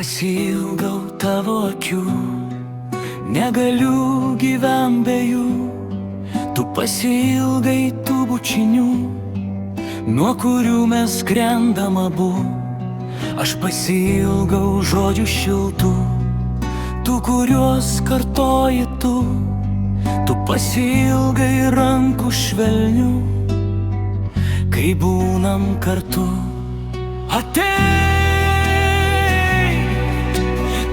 pasiilgau tavo akių, negaliu gyvent be jų. Tu pasiilgai tų bučinių, nuo kurių mes skrendam abu. Aš pasiilgau žodžių šiltų, tų, kuriuos kartoji tu. Tu pasiilgai rankų švelnių, kai būnam kartu. Ateik,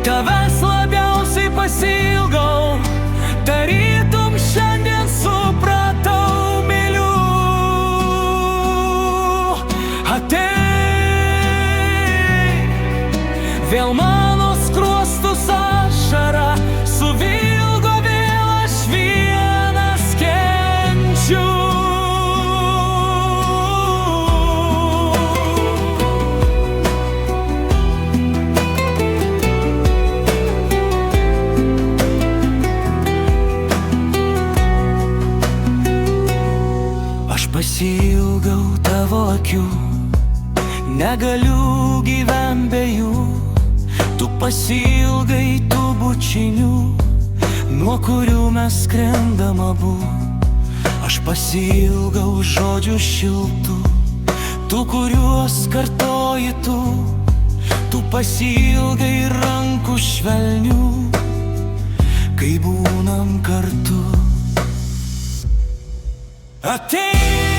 tavęs labiausiai pasiilgau, tarytum šiandien supratau, myliu. Ateik, vėl mano skruostus ašara suvilgo, vėl aš vienas kenčiu. Aš pasiilgau tavo akių, negaliu gyvent be jų. Tu pasiilgai tų bučinių, nuo kurių mes skrendam abu. Aš pasiilgau žodžių šiltų, tų, kuriuos kartoji tu. Tu pasiilgai rankų švelnių, kai būnam kartu. Ateik,